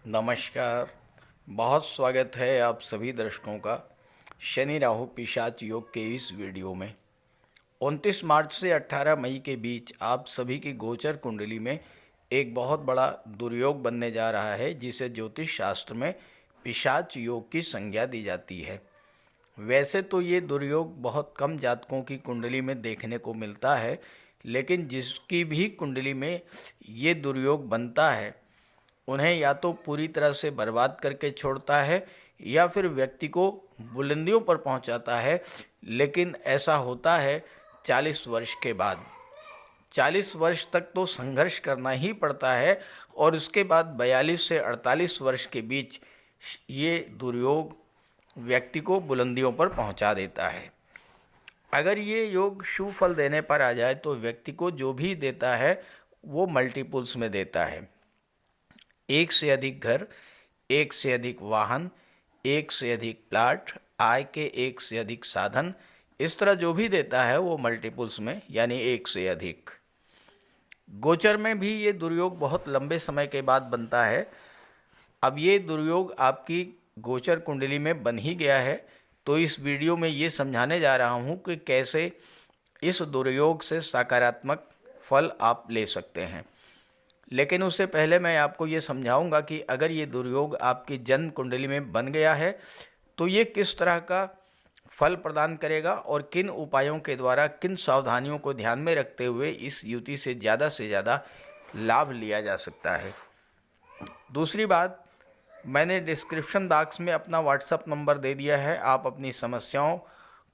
नमस्कार। बहुत स्वागत है आप सभी दर्शकों का शनि राहु पिशाच योग के इस वीडियो में। 29 मार्च से 18 मई के बीच आप सभी की गोचर कुंडली में एक बहुत बड़ा दुर्योग बनने जा रहा है, जिसे ज्योतिष शास्त्र में पिशाच योग की संज्ञा दी जाती है। वैसे तो ये दुर्योग बहुत कम जातकों की कुंडली में देखने को मिलता है, लेकिन जिसकी भी कुंडली में ये दुर्योग बनता है उन्हें या तो पूरी तरह से बर्बाद करके छोड़ता है या फिर व्यक्ति को बुलंदियों पर पहुंचाता है। लेकिन ऐसा होता है 40 वर्ष के बाद। 40 वर्ष तक तो संघर्ष करना ही पड़ता है और उसके बाद 42 से 48 वर्ष के बीच ये दुर्योग व्यक्ति को बुलंदियों पर पहुंचा देता है। अगर ये योग शुभ फल देने पर आ जाए तो व्यक्ति को जो भी देता है वो मल्टीपल्स में देता है। एक से अधिक घर, एक से अधिक वाहन, एक से अधिक प्लाट, आय के एक से अधिक साधन, इस तरह जो भी देता है वो मल्टीपल्स में यानी एक से अधिक। गोचर में भी ये दुर्योग बहुत लंबे समय के बाद बनता है। अब ये दुर्योग आपकी गोचर कुंडली में बन ही गया है, तो इस वीडियो में ये समझाने जा रहा हूँ कि कैसे इस दुर्योग से सकारात्मक फल आप ले सकते हैं। लेकिन उससे पहले मैं आपको ये समझाऊंगा कि अगर ये दुर्योग आपकी जन्म कुंडली में बन गया है तो ये किस तरह का फल प्रदान करेगा और किन उपायों के द्वारा, किन सावधानियों को ध्यान में रखते हुए इस युति से ज़्यादा लाभ लिया जा सकता है। दूसरी बात, मैंने डिस्क्रिप्शन बॉक्स में अपना व्हाट्सएप नंबर दे दिया है। आप अपनी समस्याओं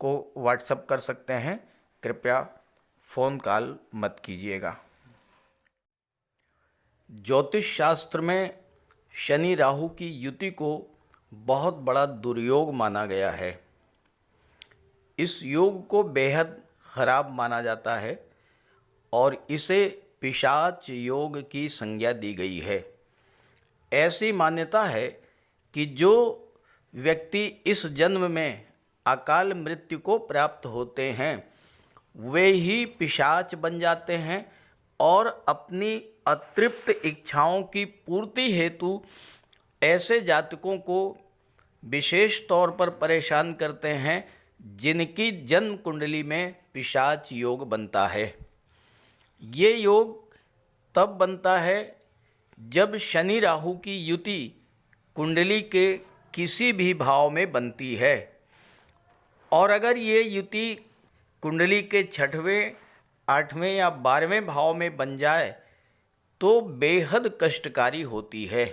को व्हाट्सएप कर सकते हैं। कृपया फ़ोन कॉल मत कीजिएगा। ज्योतिष शास्त्र में शनि राहु की युति को बहुत बड़ा दुर्योग माना गया है। इस योग को बेहद खराब माना जाता है और इसे पिशाच योग की संज्ञा दी गई है। ऐसी मान्यता है कि जो व्यक्ति इस जन्म में अकाल मृत्यु को प्राप्त होते हैं वे ही पिशाच बन जाते हैं और अपनी अतृप्त इच्छाओं की पूर्ति हेतु ऐसे जातकों को विशेष तौर पर परेशान करते हैं जिनकी जन्म कुंडली में पिशाच योग बनता है। ये योग तब बनता है जब शनि राहु की युति कुंडली के किसी भी भाव में बनती है, और अगर ये युति कुंडली के 6वें, 8वें या 12वें भाव में बन जाए तो बेहद कष्टकारी होती है।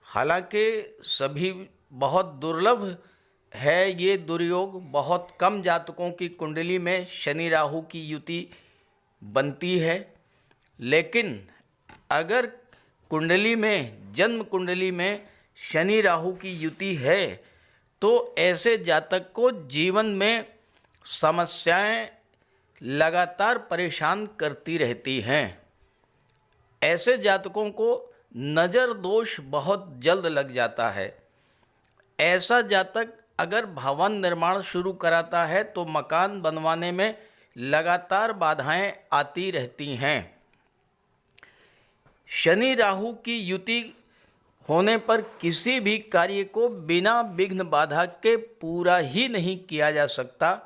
हालांकि सभी बहुत दुर्लभ है ये दुर्योग, बहुत कम जातकों की कुंडली में शनि राहु की युति बनती है। लेकिन अगर कुंडली में, जन्म कुंडली में शनि राहु की युति है तो ऐसे जातक को जीवन में समस्याएं लगातार परेशान करती रहती हैं। ऐसे जातकों को नज़र दोष बहुत जल्द लग जाता है। ऐसा जातक अगर भवन निर्माण शुरू कराता है तो मकान बनवाने में लगातार बाधाएं आती रहती हैं। शनि राहु की युति होने पर किसी भी कार्य को बिना विघ्न बाधा के पूरा ही नहीं किया जा सकता।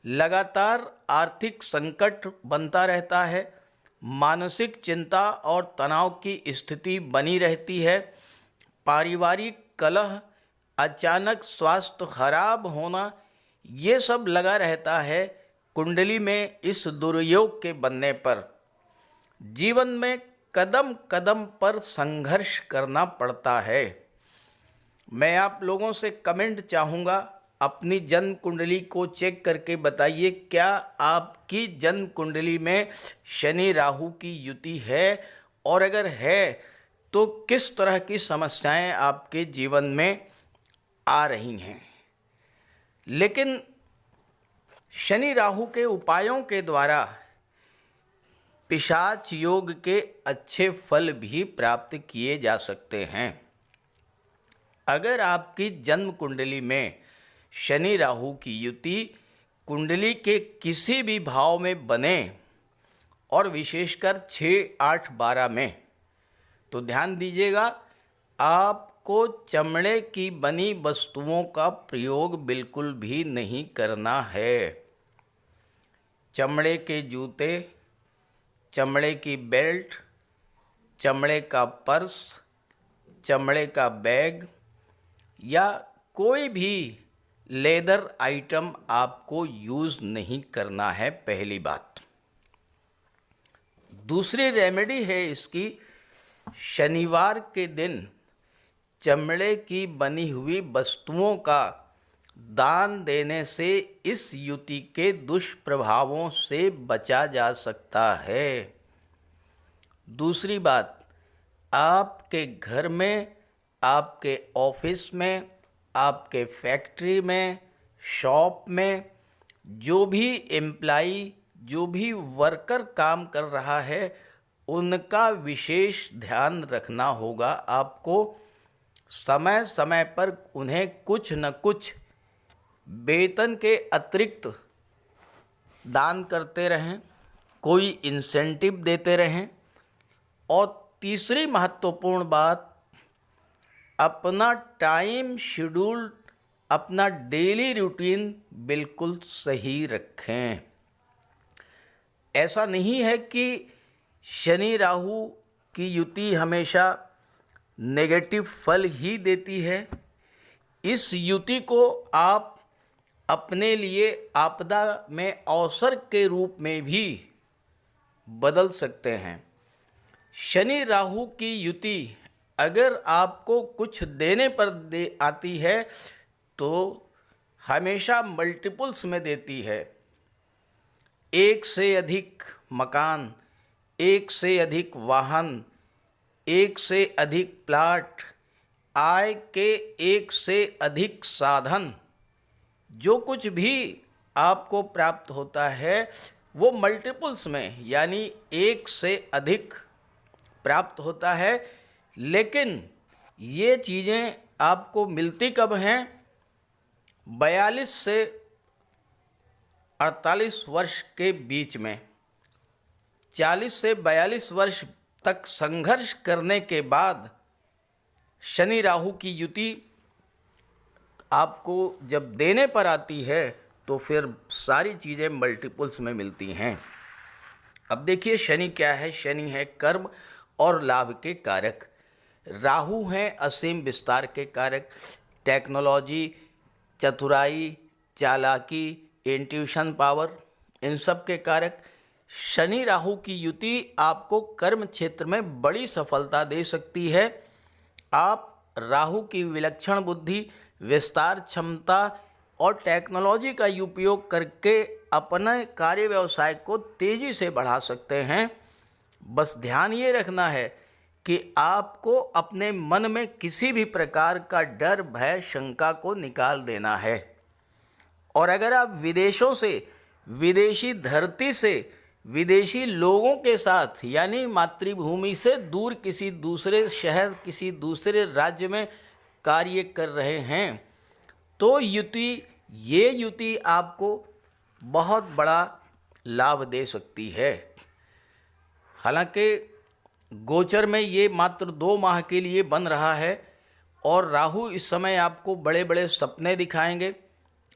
लगातार आर्थिक संकट बनता रहता है, मानसिक चिंता और तनाव की स्थिति बनी रहती है, पारिवारिक कलह, अचानक स्वास्थ्य खराब होना, ये सब लगा रहता है कुंडली में इस दुर्योग के बनने पर। जीवन में कदम कदम पर संघर्ष करना पड़ता है। मैं आप लोगों से कमेंट चाहूँगा, अपनी जन्म कुंडली को चेक करके बताइए क्या आपकी जन्म कुंडली में शनि राहु की युति है, और अगर है तो किस तरह की समस्याएं आपके जीवन में आ रही हैं। लेकिन शनि राहु के उपायों के द्वारा पिशाच योग के अच्छे फल भी प्राप्त किए जा सकते हैं। अगर आपकी जन्म कुंडली में शनि राहु की युति कुंडली के किसी भी भाव में बने और विशेषकर 6, 8, 12 में, तो ध्यान दीजिएगा, आपको चमड़े की बनी वस्तुओं का प्रयोग बिल्कुल भी नहीं करना है। चमड़े के जूते, चमड़े की बेल्ट, चमड़े का पर्स, चमड़े का बैग या कोई भी लेदर आइटम आपको यूज़ नहीं करना है, पहली बात। दूसरी रेमेडी है इसकी, शनिवार के दिन चमड़े की बनी हुई वस्तुओं का दान देने से इस युति के दुष्प्रभावों से बचा जा सकता है। दूसरी बात, आपके घर में, आपके ऑफिस में, आपके फैक्ट्री में, शॉप में जो भी एम्प्लाई, जो भी वर्कर काम कर रहा है, उनका विशेष ध्यान रखना होगा। आपको समय समय पर उन्हें कुछ न कुछ वेतन के अतिरिक्त दान करते रहें, कोई इंसेंटिव देते रहें। और तीसरी महत्वपूर्ण बात, अपना टाइम शेड्यूल, अपना डेली रूटीन बिल्कुल सही रखें। ऐसा नहीं है कि शनि राहु की युति हमेशा नेगेटिव फल ही देती है। इस युति को आप अपने लिए आपदा में अवसर के रूप में भी बदल सकते हैं। शनि राहु की युति अगर आपको कुछ देने पर आती है तो हमेशा मल्टीपल्स में देती है। एक से अधिक मकान, एक से अधिक वाहन, एक से अधिक प्लाट, आय के एक से अधिक साधन, जो कुछ भी आपको प्राप्त होता है वो मल्टीपल्स में यानी एक से अधिक प्राप्त होता है। लेकिन ये चीज़ें आपको मिलती कब हैं? 42 से 48 वर्ष के बीच में। 40 से 42 वर्ष तक संघर्ष करने के बाद शनि राहु की युति आपको जब देने पर आती है तो फिर सारी चीज़ें मल्टीपल्स में मिलती हैं। अब देखिए शनि क्या है। शनि है कर्म और लाभ के कारक। राहु हैं असीम विस्तार के कारक, टेक्नोलॉजी, चतुराई, चालाकी, इंट्यूशन पावर, इन सब के कारक। शनि राहु की युति आपको कर्म क्षेत्र में बड़ी सफलता दे सकती है। आप राहु की विलक्षण बुद्धि, विस्तार क्षमता और टेक्नोलॉजी का उपयोग करके अपने कार्य व्यवसाय को तेज़ी से बढ़ा सकते हैं। बस ध्यान ये रखना है कि आपको अपने मन में किसी भी प्रकार का डर, भय, शंका को निकाल देना है। और अगर आप विदेशों से, विदेशी धरती से, विदेशी लोगों के साथ यानी मातृभूमि से दूर किसी दूसरे शहर, किसी दूसरे राज्य में कार्य कर रहे हैं तो ये युति आपको बहुत बड़ा लाभ दे सकती है। हालांकि गोचर में ये मात्र 2 माह के लिए बन रहा है और राहु इस समय आपको बड़े बड़े सपने दिखाएंगे,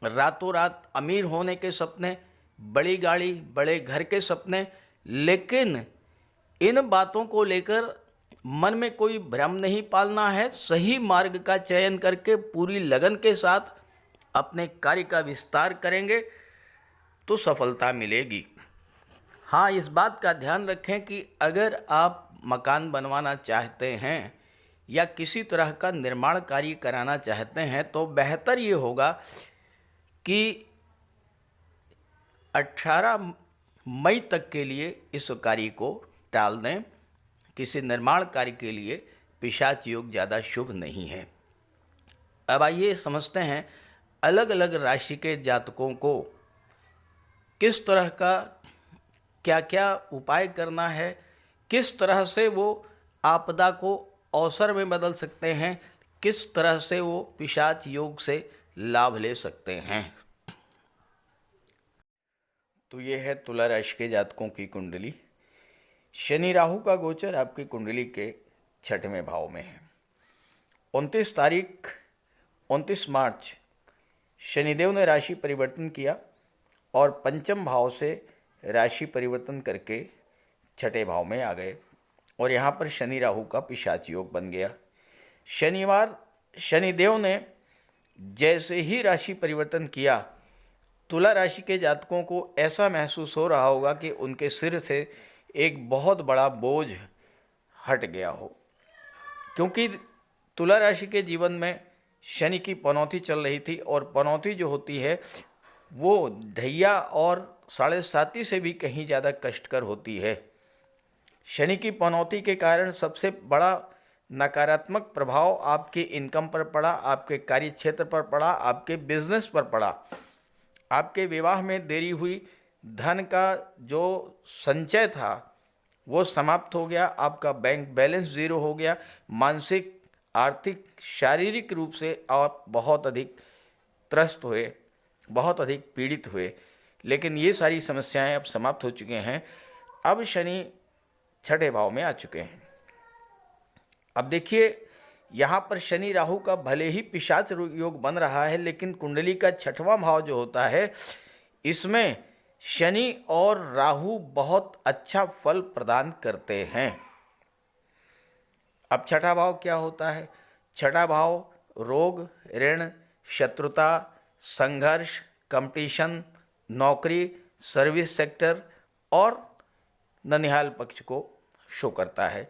रातों रात अमीर होने के सपने, बड़ी गाड़ी, बड़े घर के सपने। लेकिन इन बातों को लेकर मन में कोई भ्रम नहीं पालना है। सही मार्ग का चयन करके पूरी लगन के साथ अपने कार्य का विस्तार करेंगे तो सफलता मिलेगी। हाँ, इस बात का ध्यान रखें कि अगर आप मकान बनवाना चाहते हैं या किसी तरह का निर्माण कार्य कराना चाहते हैं तो बेहतर ये होगा कि 18 मई तक के लिए इस कार्य को टाल दें। किसी निर्माण कार्य के लिए पिशाच योग ज़्यादा शुभ नहीं है। अब आइए समझते हैं अलग अलग राशि के जातकों को किस तरह का क्या क्या उपाय करना है, किस तरह से वो आपदा को अवसर में बदल सकते हैं, किस तरह से वो पिशाच योग से लाभ ले सकते हैं। तो ये है तुला राशि के जातकों की कुंडली। शनि राहु का गोचर आपकी कुंडली के छठवें भाव में है। 29 मार्च शनिदेव ने राशि परिवर्तन किया और पंचम भाव से राशि परिवर्तन करके छठे भाव में आ गए और यहाँ पर शनि राहु का पिशाच योग बन गया। शनिदेव ने जैसे ही राशि परिवर्तन किया, तुला राशि के जातकों को ऐसा महसूस हो रहा होगा कि उनके सिर से एक बहुत बड़ा बोझ हट गया हो, क्योंकि तुला राशि के जीवन में शनि की पनौती चल रही थी और पनौती जो होती है वो ढैया और 7.5 से भी कहीं ज़्यादा कष्टकर होती है। शनि की पनौती के कारण सबसे बड़ा नकारात्मक प्रभाव आपके इनकम पर पड़ा, आपके कार्य क्षेत्र पर पड़ा, आपके बिजनेस पर पड़ा। आपके विवाह में देरी हुई, धन का जो संचय था वो समाप्त हो गया, आपका बैंक बैलेंस ज़ीरो हो गया, मानसिक, आर्थिक, शारीरिक रूप से आप बहुत अधिक त्रस्त हुए, बहुत अधिक पीड़ित हुए। लेकिन ये सारी समस्याएं अब समाप्त हो चुके हैं। अब शनि छठे भाव में आ चुके हैं। अब देखिए, यहाँ पर शनि राहु का भले ही पिशाच योग बन रहा है, लेकिन कुंडली का छठवां भाव जो होता है, इसमें शनि और राहु बहुत अच्छा फल प्रदान करते हैं। अब छठा भाव क्या होता है? छठा भाव रोग, ऋण, शत्रुता, संघर्ष, कंपटीशन, नौकरी, सर्विस सेक्टर और ननिहाल पक्ष को शो करता है।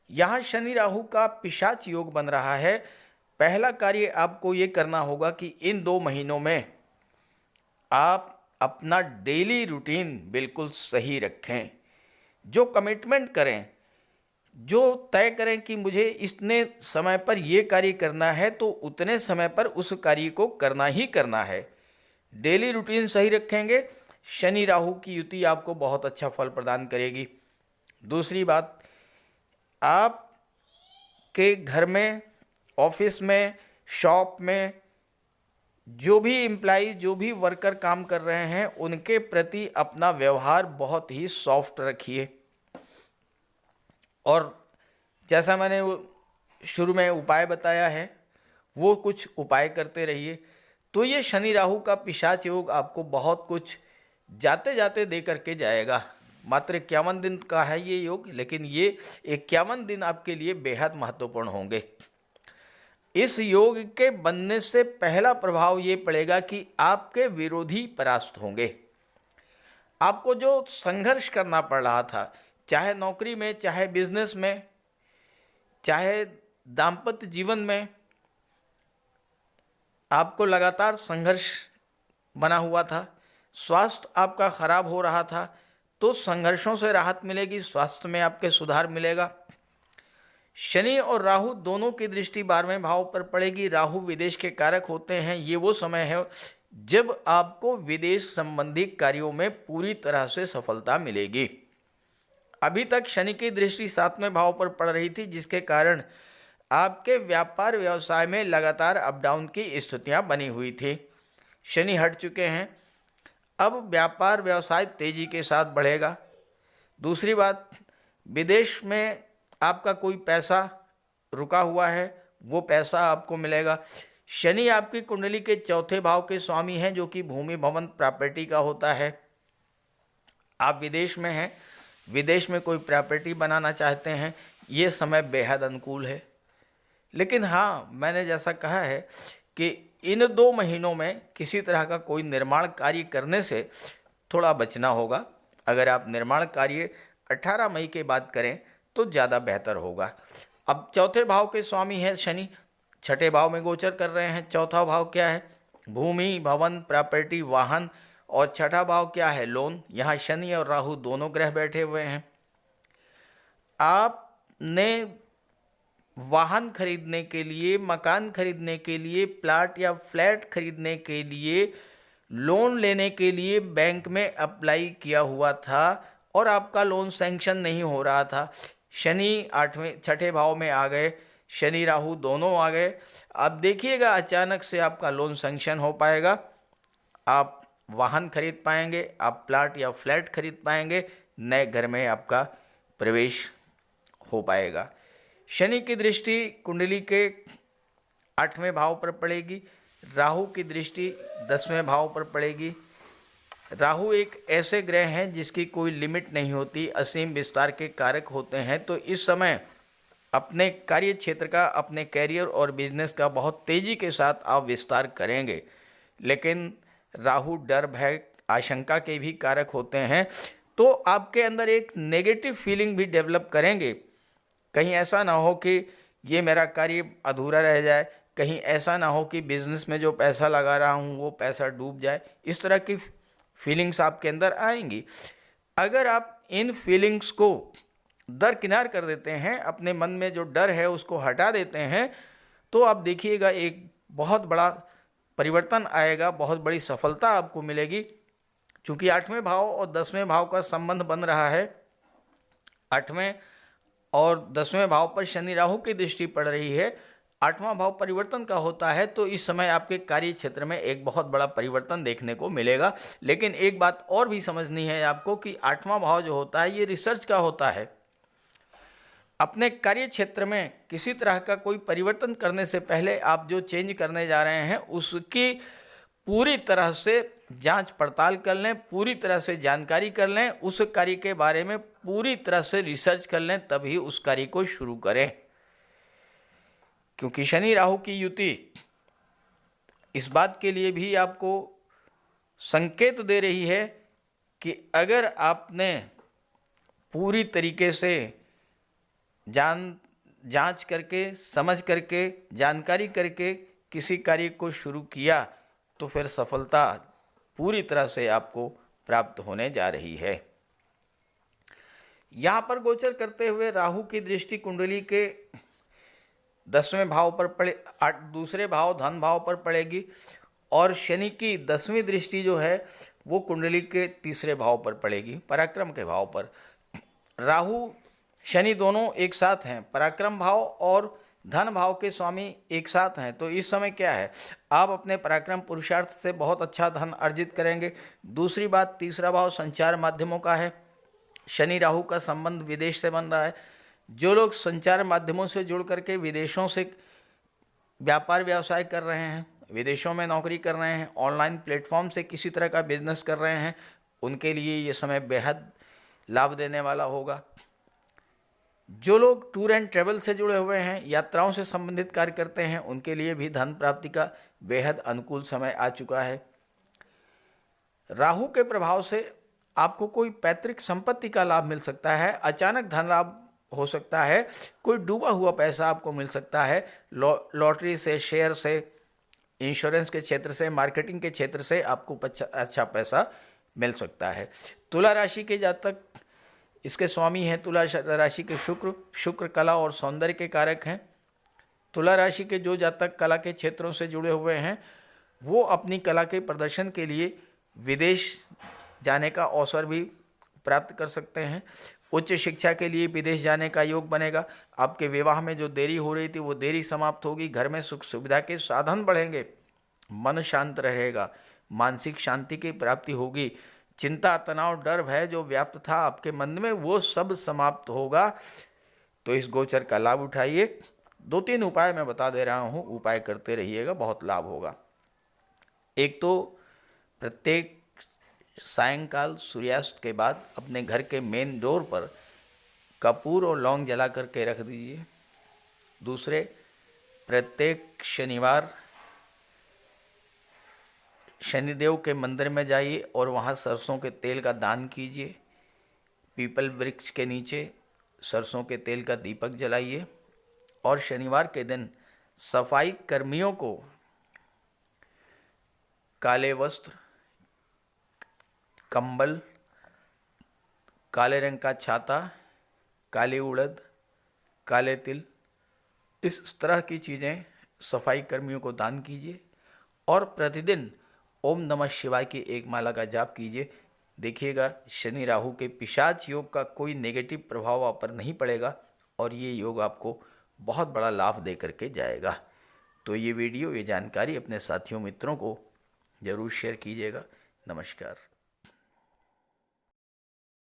यहाँ शनि राहु का पिशाच योग बन रहा है। पहला कार्य आपको ये करना होगा कि इन 2 महीनों में आप अपना डेली रूटीन बिल्कुल सही रखें। जो कमिटमेंट करें, जो तय करें कि मुझे इतने समय पर ये कार्य करना है, तो उतने समय पर उस कार्य को करना ही करना है। डेली रूटीन सही रखेंगे, शनि राहु की युति आपको बहुत अच्छा फल प्रदान करेगी। दूसरी बात, आपके घर में, ऑफिस में, शॉप में जो भी एम्प्लॉई, जो भी वर्कर काम कर रहे हैं, उनके प्रति अपना व्यवहार बहुत ही सॉफ्ट रखिए। और जैसा मैंने शुरू में उपाय बताया है, वो कुछ उपाय करते रहिए। तो ये शनि राहु का पिशाच योग आपको बहुत कुछ जाते जाते दे करके जाएगा। मात्र 51 दिन का है ये योग, लेकिन ये 51 दिन आपके लिए बेहद महत्वपूर्ण होंगे। इस योग के बनने से पहला प्रभाव ये पड़ेगा कि आपके विरोधी परास्त होंगे। आपको जो संघर्ष करना पड़ रहा था, चाहे नौकरी में, चाहे बिजनेस में, चाहे दाम्पत्य जीवन में, आपको लगातार संघर्ष बना हुआ था, स्वास्थ्य आपका खराब हो रहा था, तो संघर्षों से राहत मिलेगी, स्वास्थ्य में आपके सुधार मिलेगा। शनि और राहु दोनों की दृष्टि 12वें भाव पर पड़ेगी। राहु विदेश के कारक होते हैं। ये वो समय है जब आपको विदेश संबंधी कार्यों में पूरी तरह से सफलता मिलेगी। अभी तक शनि की दृष्टि 7वें भाव पर पड़ रही थी, जिसके कारण आपके व्यापार व्यवसाय में लगातार अप डाउन की स्थितियां बनी हुई थी। शनि हट चुके हैं, अब व्यापार व्यवसाय तेजी के साथ बढ़ेगा। दूसरी बात, विदेश में आपका कोई पैसा रुका हुआ है, वो पैसा आपको मिलेगा। शनि आपकी कुंडली के चौथे भाव के स्वामी हैं, जो कि भूमि, भवन, प्रॉपर्टी का होता है। आप विदेश में हैं, विदेश में कोई प्रॉपर्टी बनाना चाहते हैं, ये समय बेहद अनुकूल है। लेकिन हाँ, मैंने जैसा कहा है कि इन 2 महीनों में किसी तरह का कोई निर्माण कार्य करने से थोड़ा बचना होगा। अगर आप निर्माण कार्य 18 मई के बाद करें तो ज़्यादा बेहतर होगा। अब चौथे भाव के स्वामी हैं शनि, छठे भाव में गोचर कर रहे हैं। चौथा भाव क्या है? भूमि, भवन, प्रॉपर्टी, वाहन। और छठा भाव क्या है? लोन। यहाँ शनि और राहु दोनों ग्रह बैठे हुए हैं। आपने वाहन खरीदने के लिए, मकान खरीदने के लिए, प्लाट या फ्लैट खरीदने के लिए, लोन लेने के लिए बैंक में अप्लाई किया हुआ था और आपका लोन सैंक्शन नहीं हो रहा था। शनि 6ठे भाव में आ गए, शनि राहु दोनों आ गए। अब देखिएगा, अचानक से आपका लोन सैंक्शन हो पाएगा, आप वाहन खरीद पाएंगे, आप प्लाट या फ्लैट खरीद पाएंगे, नए घर में आपका प्रवेश हो पाएगा। शनि की दृष्टि कुंडली के 8वें भाव पर पड़ेगी, राहु की दृष्टि 10वें भाव पर पड़ेगी। राहु एक ऐसे ग्रह हैं जिसकी कोई लिमिट नहीं होती, असीम विस्तार के कारक होते हैं। तो इस समय अपने कार्य क्षेत्र का, अपने कैरियर और बिजनेस का बहुत तेज़ी के साथ आप विस्तार करेंगे, लेकिन राहु डर, भय, आशंका के भी कारक होते हैं। तो आपके अंदर एक नेगेटिव फीलिंग भी डेवलप करेंगे। कहीं ऐसा ना हो कि ये मेरा कार्य अधूरा रह जाए, कहीं ऐसा ना हो कि बिजनेस में जो पैसा लगा रहा हूँ वो पैसा डूब जाए। इस तरह की फीलिंग्स आपके अंदर आएंगी। अगर आप इन फीलिंग्स को दरकिनार कर देते हैं, अपने मन में जो डर है उसको हटा देते हैं, तो आप देखिएगा एक बहुत बड़ा परिवर्तन आएगा, बहुत बड़ी सफलता आपको मिलेगी। चूँकि 8वें भाव और 10वें भाव का संबंध बन रहा है, 8वें और 10वें भाव पर शनि राहु की दृष्टि पड़ रही है, 8वां भाव परिवर्तन का होता है। तो इस समय आपके कार्य क्षेत्र में एक बहुत बड़ा परिवर्तन देखने को मिलेगा। लेकिन एक बात और भी समझनी है आपको कि 8वां भाव जो होता है ये रिसर्च का होता है। अपने कार्य क्षेत्र में किसी तरह का कोई परिवर्तन करने से पहले आप जो चेंज करने जा रहे हैं उसकी पूरी तरह से जांच पड़ताल कर लें, पूरी तरह से जानकारी कर लें, उस कार्य के बारे में पूरी तरह से रिसर्च कर लें, तभी उस कार्य को शुरू करें। क्योंकि शनि राहु की युति इस बात के लिए भी आपको संकेत दे रही है कि अगर आपने पूरी तरीके से जांच करके, समझ करके, जानकारी करके किसी कार्य को शुरू किया तो फिर सफलता पूरी तरह से आपको प्राप्त होने जा रही है। यहाँ पर गोचर करते हुए राहु की दृष्टि कुंडली के 10वें भाव पर पड़े, दूसरे भाव धन भाव पर पड़ेगी, और शनि की 10वीं दृष्टि जो है वो कुंडली के 3रे भाव पर पड़ेगी, पराक्रम के भाव पर। राहु शनि दोनों एक साथ हैं, पराक्रम भाव और धन भाव के स्वामी एक साथ हैं। तो इस समय क्या है, आप अपने पराक्रम पुरुषार्थ से बहुत अच्छा धन अर्जित करेंगे। दूसरी बात, 3रा भाव संचार माध्यमों का है, शनि राहु का संबंध विदेश से बन रहा है। जो लोग संचार माध्यमों से जुड़ करके विदेशों से व्यापार व्यवसाय कर रहे हैं, विदेशों में नौकरी कर रहे हैं, ऑनलाइन प्लेटफॉर्म से किसी तरह का बिजनेस कर रहे हैं, उनके लिए ये समय बेहद लाभ देने वाला होगा। जो लोग टूर एंड ट्रैवल से जुड़े हुए हैं, यात्राओं से संबंधित कार्य करते हैं, उनके लिए भी धन प्राप्ति का बेहद अनुकूल समय आ चुका है। राहु के प्रभाव से आपको कोई पैतृक संपत्ति का लाभ मिल सकता है, अचानक धन लाभ हो सकता है, कोई डूबा हुआ पैसा आपको मिल सकता है, लॉटरी से, शेयर से, इंश्योरेंस के क्षेत्र से, मार्केटिंग के क्षेत्र से आपको अच्छा पैसा मिल सकता है। तुला राशि के जातक, इसके स्वामी हैं तुला राशि के शुक्र कला और सौंदर्य के कारक हैं। तुला राशि के जो जातक कला के क्षेत्रों से जुड़े हुए हैं वो अपनी कला के प्रदर्शन के लिए विदेश जाने का अवसर भी प्राप्त कर सकते हैं। उच्च शिक्षा के लिए विदेश जाने का योग बनेगा। आपके विवाह में जो देरी हो रही थी वो देरी समाप्त होगी। घर में सुख सुविधा के साधन बढ़ेंगे, मन शांत रहेगा, मानसिक शांति की प्राप्ति होगी। चिंता, तनाव, डर, भय जो व्याप्त था आपके मन में वो सब समाप्त होगा। तो इस गोचर का लाभ उठाइए। 2-3 उपाय मैं बता दे रहा हूँ, उपाय करते रहिएगा, बहुत लाभ होगा। एक तो प्रत्येक सायंकाल सूर्यास्त के बाद अपने घर के मेन डोर पर कपूर और लौंग जला करके रख दीजिए। दूसरे, प्रत्येक शनिवार शनिदेव के मंदिर में जाइए और वहाँ सरसों के तेल का दान कीजिए। पीपल वृक्ष के नीचे सरसों के तेल का दीपक जलाइए। और शनिवार के दिन सफाई कर्मियों को काले वस्त्र, कंबल, काले रंग का छाता, काली उड़द, काले तिल, इस तरह की चीज़ें सफाई कर्मियों को दान कीजिए। और प्रतिदिन ओम नमः शिवाय की एक माला का जाप कीजिए। देखिएगा शनि राहु के पिशाच योग का कोई नेगेटिव प्रभाव आप पर नहीं पड़ेगा और ये योग आपको बहुत बड़ा लाभ दे करके जाएगा। तो ये वीडियो, ये जानकारी अपने साथियों मित्रों को ज़रूर शेयर कीजिएगा। नमस्कार।